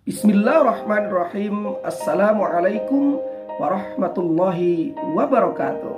Bismillahirrahmanirrahim. Assalamualaikum warahmatullahi wabarakatuh.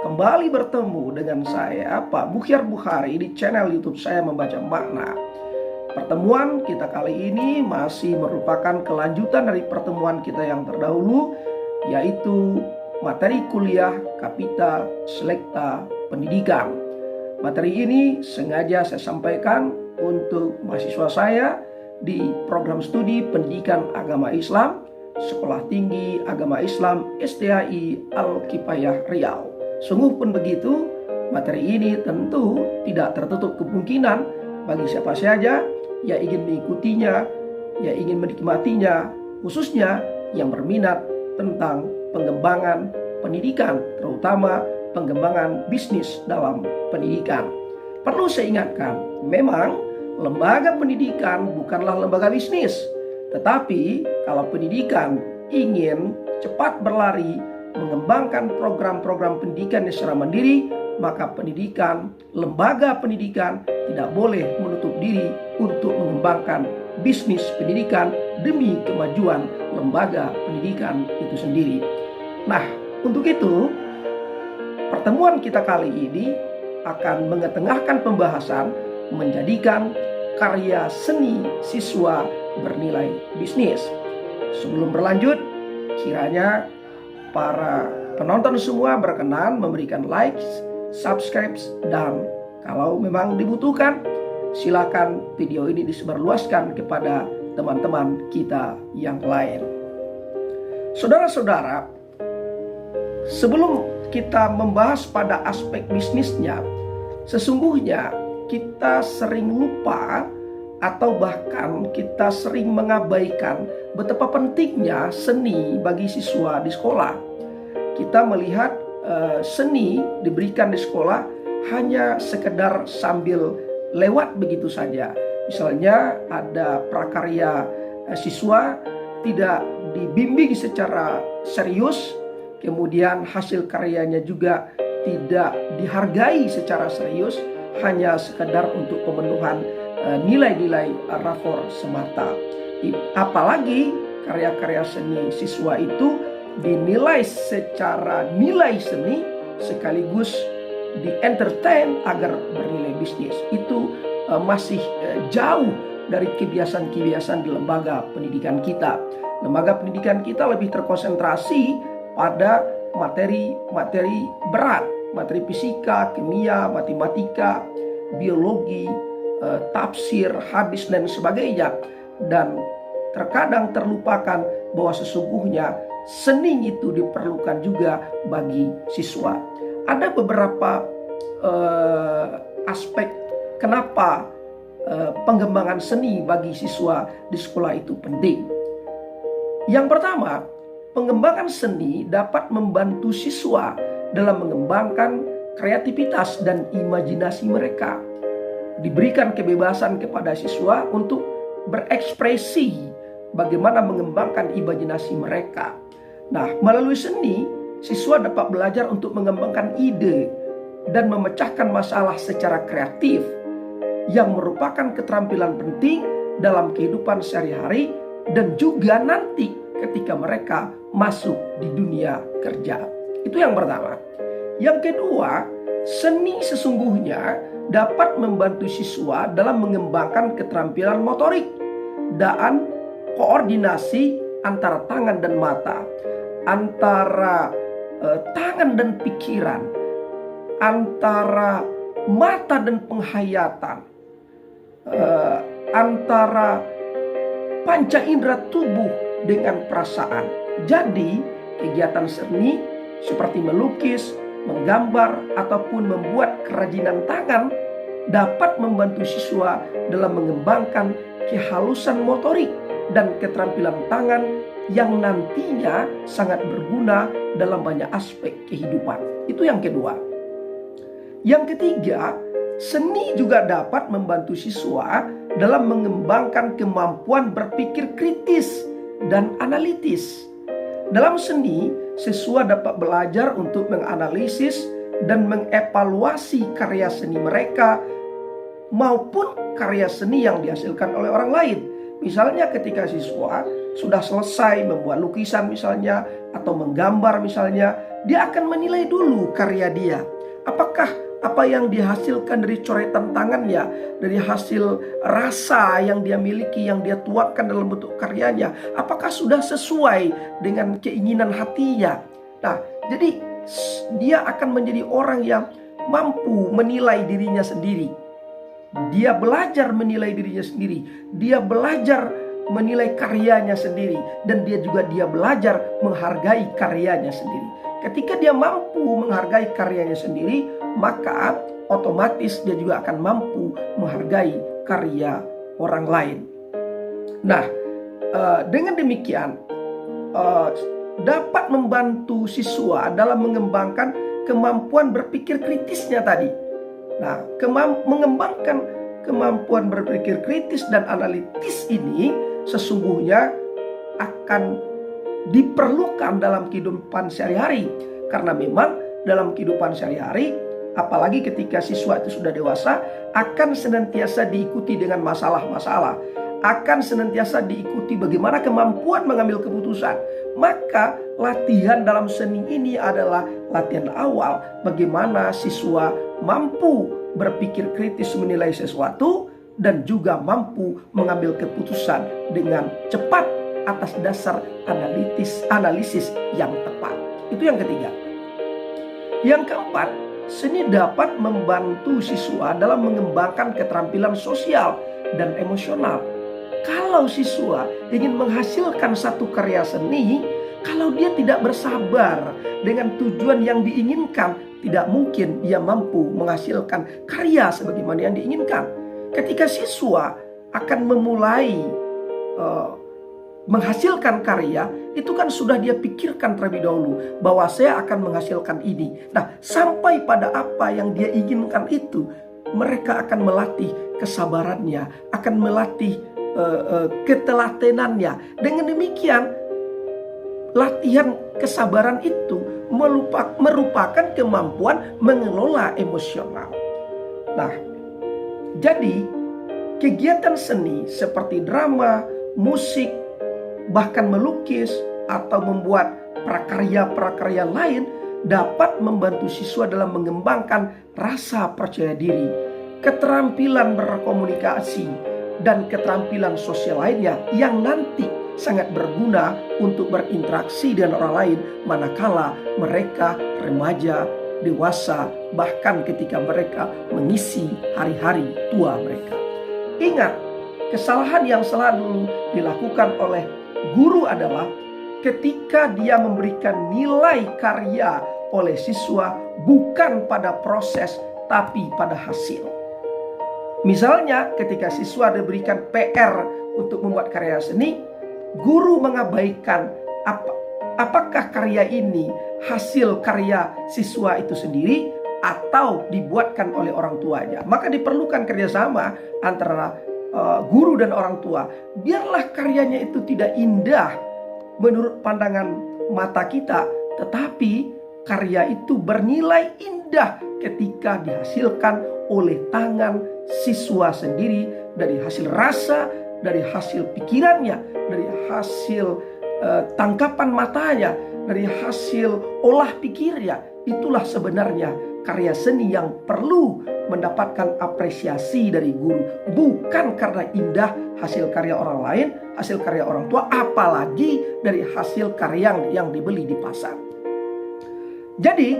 Kembali bertemu dengan saya Pak Bukhyar Bukhari di channel YouTube saya Membaca Makna. Pertemuan kita kali ini masih merupakan kelanjutan dari pertemuan kita yang terdahulu, yaitu materi kuliah Kapita Selekta Pendidikan. Materi ini sengaja saya sampaikan untuk mahasiswa saya di program studi Pendidikan Agama Islam Sekolah Tinggi Agama Islam STAI Al-Kifayah Riau. Sungguh pun begitu, materi ini tentu tidak tertutup kemungkinan bagi siapa saja yang ingin mengikutinya, yang ingin menikmatinya, khususnya yang berminat tentang pengembangan pendidikan, terutama pengembangan bisnis dalam pendidikan. Perlu saya ingatkan, memang lembaga pendidikan bukanlah lembaga bisnis. Tetapi kalau pendidikan ingin cepat berlari mengembangkan program-program pendidikan secara mandiri, maka lembaga pendidikan tidak boleh menutup diri untuk mengembangkan bisnis pendidikan demi kemajuan lembaga pendidikan itu sendiri. Nah, untuk itu pertemuan kita kali ini akan mengetengahkan pembahasan menjadikan karya seni siswa bernilai bisnis. Sebelum berlanjut, kiranya para penonton semua berkenan memberikan like, subscribe, dan kalau memang dibutuhkan, silakan video ini disebarluaskan kepada teman-teman kita yang lain. Saudara-saudara, sebelum kita membahas pada aspek bisnisnya, sesungguhnya kita sering lupa atau bahkan kita sering mengabaikan betapa pentingnya seni bagi siswa di sekolah. Kita melihat seni diberikan di sekolah hanya sekedar sambil lewat begitu saja. Misalnya ada prakarya siswa tidak dibimbing secara serius, kemudian hasil karyanya juga tidak dihargai secara serius, hanya sekedar untuk pemenuhan nilai-nilai rapor semata. Apalagi karya-karya seni siswa itu dinilai secara nilai seni sekaligus di entertain agar bernilai bisnis. Itu masih jauh dari kebiasaan-kebiasaan di lembaga pendidikan kita. Lembaga pendidikan kita lebih terkonsentrasi pada materi-materi berat, materi fisika, kimia, matematika, biologi, tafsir, hadis, dan sebagainya. Dan terkadang terlupakan bahwa sesungguhnya seni itu diperlukan juga bagi siswa. Ada beberapa aspek kenapa pengembangan seni bagi siswa di sekolah itu penting. Yang pertama, pengembangan seni dapat membantu siswa dalam mengembangkan kreativitas dan imajinasi mereka. Diberikan kebebasan kepada siswa untuk berekspresi bagaimana mengembangkan imajinasi mereka. Nah, melalui seni, siswa dapat belajar untuk mengembangkan ide dan memecahkan masalah secara kreatif yang merupakan keterampilan penting dalam kehidupan sehari-hari dan juga nanti ketika mereka masuk di dunia kerja. Itu yang pertama. Yang kedua, seni sesungguhnya dapat membantu siswa dalam mengembangkan keterampilan motorik dan koordinasi antara tangan dan mata, antara tangan dan pikiran, antara mata dan penghayatan, antara panca indera tubuh dengan perasaan. Jadi kegiatan seni seperti melukis, menggambar, ataupun membuat kerajinan tangan dapat membantu siswa dalam mengembangkan kehalusan motorik dan keterampilan tangan yang nantinya sangat berguna dalam banyak aspek kehidupan. Itu yang kedua. Yang ketiga, seni juga dapat membantu siswa dalam mengembangkan kemampuan berpikir kritis dan analitis. Dalam seni, siswa dapat belajar untuk menganalisis dan mengevaluasi karya seni mereka maupun karya seni yang dihasilkan oleh orang lain. Misalnya ketika siswa sudah selesai membuat lukisan misalnya, atau menggambar misalnya, dia akan menilai dulu karya dia. Apakah apa yang dihasilkan dari coretan tangannya, dari hasil rasa yang dia miliki, yang dia tuangkan dalam bentuk karyanya, apakah sudah sesuai dengan keinginan hatinya. Nah, jadi dia akan menjadi orang yang mampu menilai dirinya sendiri. Dia belajar menilai dirinya sendiri. Dia belajar menilai karyanya sendiri. Dan dia belajar menghargai karyanya sendiri. Ketika dia mampu menghargai karyanya sendiri, maka otomatis dia juga akan mampu menghargai karya orang lain. Nah, dengan demikian dapat membantu siswa dalam mengembangkan kemampuan berpikir kritisnya tadi. Nah, mengembangkan kemampuan berpikir kritis dan analitis ini sesungguhnya akan diperlukan dalam kehidupan sehari-hari. Karena memang dalam kehidupan sehari-hari, apalagi ketika siswa itu sudah dewasa, akan senantiasa diikuti dengan masalah-masalah. Akan senantiasa diikuti bagaimana kemampuan mengambil keputusan. Maka latihan dalam seni ini adalah latihan awal bagaimana siswa mampu berpikir kritis menilai sesuatu dan juga mampu mengambil keputusan dengan cepat atas dasar analisis yang tepat. Itu yang ketiga. Yang keempat, seni dapat membantu siswa dalam mengembangkan keterampilan sosial dan emosional. Kalau siswa ingin menghasilkan satu karya seni, kalau dia tidak bersabar dengan tujuan yang diinginkan, tidak mungkin dia mampu menghasilkan karya sebagaimana yang diinginkan. Ketika siswa akan memulai menghasilkan karya, itu kan sudah dia pikirkan terlebih dahulu bahwa saya akan menghasilkan ini. Nah, sampai pada apa yang dia inginkan itu, mereka akan melatih kesabarannya, akan melatih ketelatenannya. Dengan demikian, latihan kesabaran itu merupakan kemampuan mengelola emosional. Nah, jadi kegiatan seni seperti drama, musik, bahkan melukis atau membuat prakarya-prakarya lain dapat membantu siswa dalam mengembangkan rasa percaya diri, keterampilan berkomunikasi, dan keterampilan sosial lainnya yang nanti sangat berguna untuk berinteraksi dengan orang lain manakala mereka remaja, dewasa, bahkan ketika mereka mengisi hari-hari tua mereka. Ingat, kesalahan yang selalu dilakukan oleh guru adalah ketika dia memberikan nilai karya oleh siswa bukan pada proses tapi pada hasil. Misalnya ketika siswa diberikan PR untuk membuat karya seni, guru mengabaikan apakah karya ini hasil karya siswa itu sendiri atau dibuatkan oleh orang tuanya. Maka diperlukan kerjasama antara guru dan orang tua. Biarlah karyanya itu tidak indah menurut pandangan mata kita, tetapi karya itu bernilai indah ketika dihasilkan oleh tangan siswa sendiri, dari hasil rasa, dari hasil pikirannya, dari hasil tangkapan matanya, dari hasil olah pikirnya. Itulah sebenarnya karya seni yang perlu mendapatkan apresiasi dari guru, bukan karena indah hasil karya orang lain, hasil karya orang tua, apalagi dari hasil karya yang dibeli di pasar. Jadi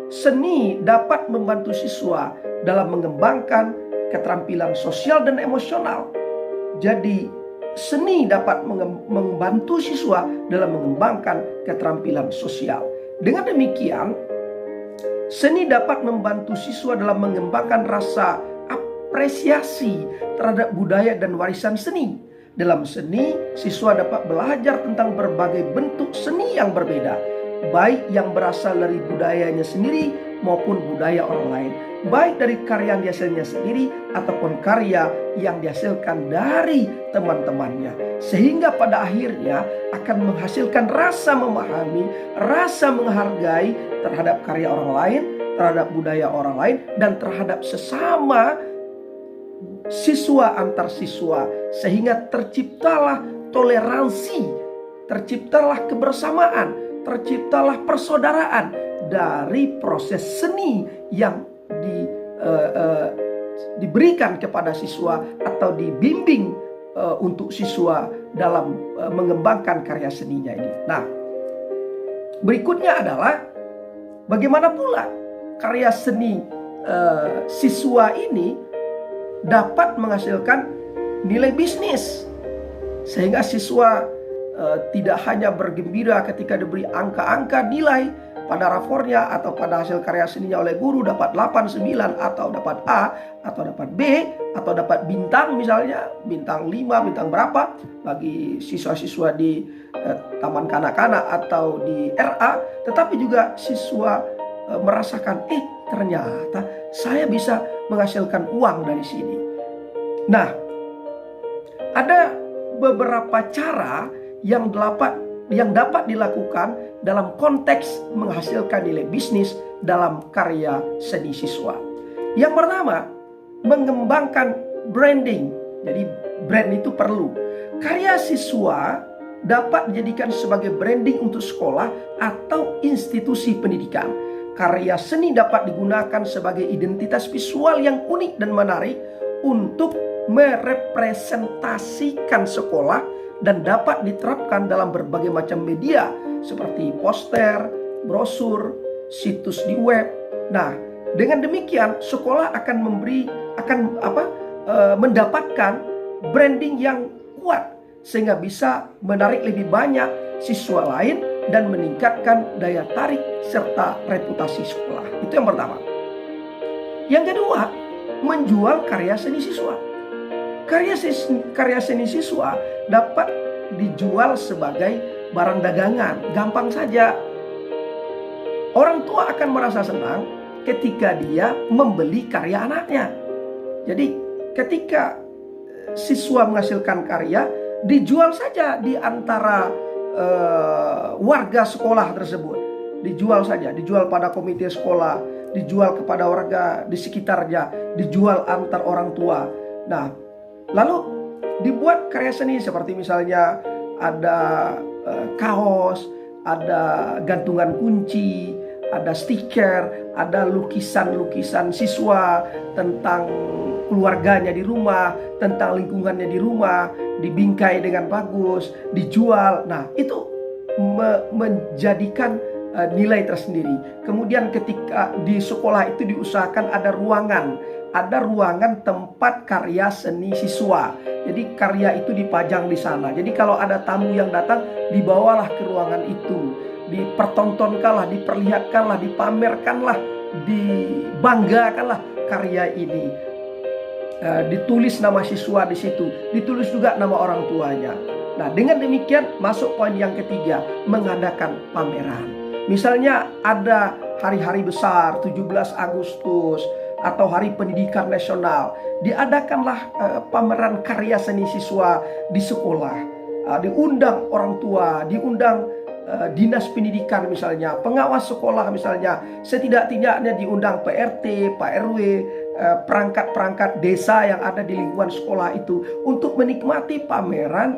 seni dapat membantu siswa dalam mengembangkan keterampilan sosial dan emosional. Jadi seni dapat membantu siswa dalam mengembangkan keterampilan sosial. Dengan demikian, seni dapat membantu siswa dalam mengembangkan rasa apresiasi terhadap budaya dan warisan seni. Dalam seni, siswa dapat belajar tentang berbagai bentuk seni yang berbeda, baik yang berasal dari budayanya sendiri maupun budaya orang lain, baik dari karya yang dihasilkannya sendiri ataupun karya yang dihasilkan dari teman-temannya, sehingga pada akhirnya akan menghasilkan rasa memahami, rasa menghargai terhadap karya orang lain, terhadap budaya orang lain, dan terhadap sesama siswa antar siswa, sehingga terciptalah toleransi, terciptalah kebersamaan, terciptalah persaudaraan dari proses seni yang diberikan kepada siswa atau dibimbing untuk siswa dalam mengembangkan karya seninya ini. Nah, berikutnya adalah bagaimana pula karya seni siswa ini dapat menghasilkan nilai bisnis, sehingga siswa tidak hanya bergembira ketika diberi angka-angka nilai pada rapornya atau pada hasil karya seninya oleh guru dapat 8, 9 atau dapat A atau dapat B atau dapat bintang, misalnya bintang 5, bintang berapa bagi siswa-siswa di taman kanak-kanak atau di RA, tetapi juga siswa merasakan ternyata saya bisa menghasilkan uang dari sini. Nah, ada beberapa cara yang dapat dilakukan dalam konteks menghasilkan nilai bisnis dalam karya seni siswa. Yang pertama, mengembangkan branding. Jadi brand itu perlu. Karya siswa dapat dijadikan sebagai branding untuk sekolah atau institusi pendidikan. Karya seni dapat digunakan sebagai identitas visual yang unik dan menarik untuk merepresentasikan sekolah dan dapat diterapkan dalam berbagai macam media seperti poster, brosur, situs di web. Nah, dengan demikian sekolah akan mendapatkan branding yang kuat sehingga bisa menarik lebih banyak siswa lain dan meningkatkan daya tarik serta reputasi sekolah. Itu yang pertama. Yang kedua, menjual karya seni siswa. Karya seni siswa dapat dijual sebagai barang dagangan. Gampang saja. Orang tua akan merasa senang ketika dia membeli karya anaknya. Jadi ketika siswa menghasilkan karya, dijual saja di antara warga sekolah tersebut. Dijual saja, dijual pada komite sekolah, dijual kepada warga di sekitarnya, dijual antar orang tua. Nah, lalu dibuat karya seni seperti misalnya ada kaos, ada gantungan kunci, ada stiker, ada lukisan-lukisan siswa tentang keluarganya di rumah, tentang lingkungannya di rumah, dibingkai dengan bagus, dijual. Nah, itu menjadikan nilai tersendiri. Kemudian ketika di sekolah itu diusahakan ada ruangan tempat karya seni siswa. Jadi karya itu dipajang di sana. Jadi kalau ada tamu yang datang, dibawalah ke ruangan itu, dipertontonkanlah, diperlihatkanlah, dipamerkanlah, dibanggakanlah karya ini. Ditulis nama siswa di situ, ditulis juga nama orang tuanya. Nah, dengan demikian masuk poin yang ketiga, mengadakan pameran. Misalnya ada hari-hari besar, 17 Agustus atau Hari Pendidikan Nasional, diadakanlah pameran karya seni siswa di sekolah. Diundang orang tua, diundang dinas pendidikan misalnya, pengawas sekolah misalnya, setidak-tidaknya diundang PRT, Pak RW, perangkat-perangkat desa yang ada di lingkungan sekolah itu untuk menikmati pameran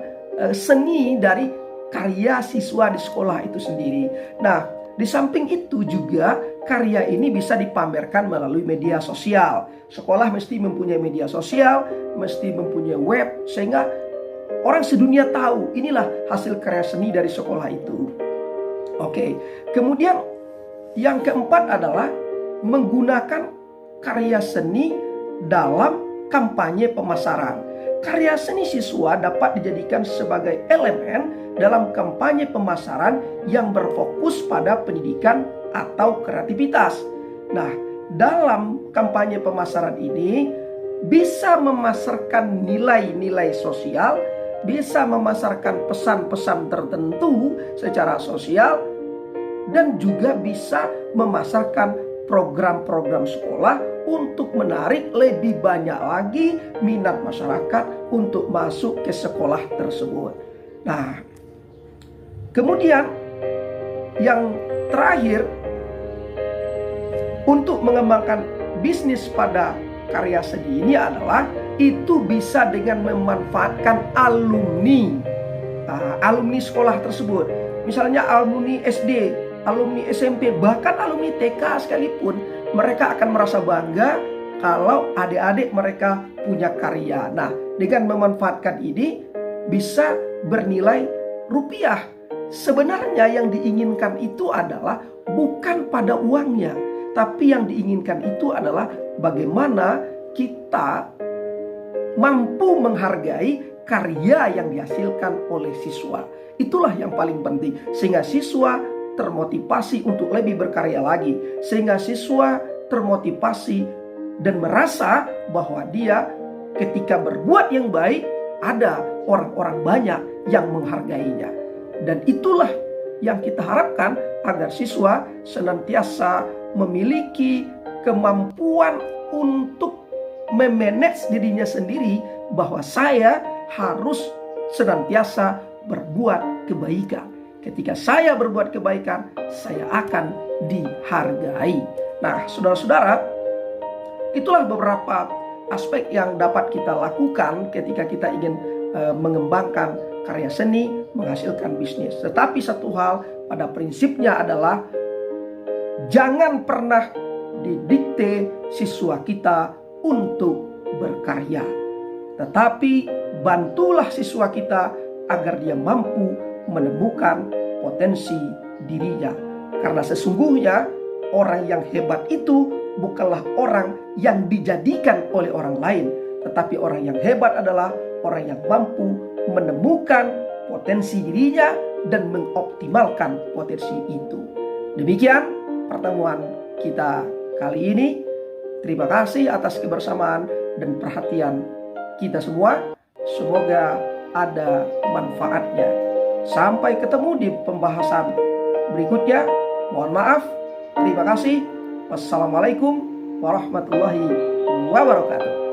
seni dari karya siswa di sekolah itu sendiri. Nah, di samping itu juga karya ini bisa dipamerkan melalui media sosial. Sekolah mesti mempunyai media sosial, mesti mempunyai web, sehingga orang sedunia tahu inilah hasil karya seni dari sekolah itu. Oke, kemudian yang keempat adalah menggunakan karya seni dalam kampanye pemasaran. Karya seni siswa dapat dijadikan sebagai elemen dalam kampanye pemasaran yang berfokus pada pendidikan atau kreativitas. Nah, dalam kampanye pemasaran ini bisa memasarkan nilai-nilai sosial, bisa memasarkan pesan-pesan tertentu secara sosial, dan juga bisa memasarkan program-program sekolah untuk menarik lebih banyak lagi minat masyarakat untuk masuk ke sekolah tersebut. Nah, kemudian yang terakhir, untuk mengembangkan bisnis pada karya seni ini adalah itu bisa dengan memanfaatkan alumni sekolah tersebut. Misalnya alumni SD, alumni SMP, bahkan alumni TK sekalipun, mereka akan merasa bangga kalau adik-adik mereka punya karya. Nah, dengan memanfaatkan ini bisa bernilai rupiah. Sebenarnya yang diinginkan itu adalah bukan pada uangnya, tapi yang diinginkan itu adalah bagaimana kita mampu menghargai karya yang dihasilkan oleh siswa. Itulah yang paling penting, sehingga siswa termotivasi untuk lebih berkarya lagi, sehingga siswa termotivasi dan merasa bahwa dia ketika berbuat yang baik ada orang-orang banyak yang menghargainya. Dan itulah yang kita harapkan, agar siswa senantiasa memiliki kemampuan untuk memanage dirinya sendiri, bahwa saya harus senantiasa berbuat kebaikan. Ketika saya berbuat kebaikan, saya akan dihargai. Nah, saudara-saudara, itulah beberapa aspek yang dapat kita lakukan ketika kita ingin mengembangkan karya seni, menghasilkan bisnis. Tetapi satu hal pada prinsipnya adalah jangan pernah didikte siswa kita untuk berkarya, tetapi bantulah siswa kita agar dia mampu menemukan potensi dirinya. Karena sesungguhnya orang yang hebat itu bukanlah orang yang dijadikan oleh orang lain, tetapi orang yang hebat adalah orang yang mampu menemukan potensi dirinya dan mengoptimalkan potensi itu. Demikian pertemuan kita kali ini. Terima kasih atas kebersamaan dan perhatian kita semua. Semoga ada manfaatnya. Sampai ketemu di pembahasan berikutnya. Mohon maaf. Terima kasih. Wassalamualaikum warahmatullahi wabarakatuh.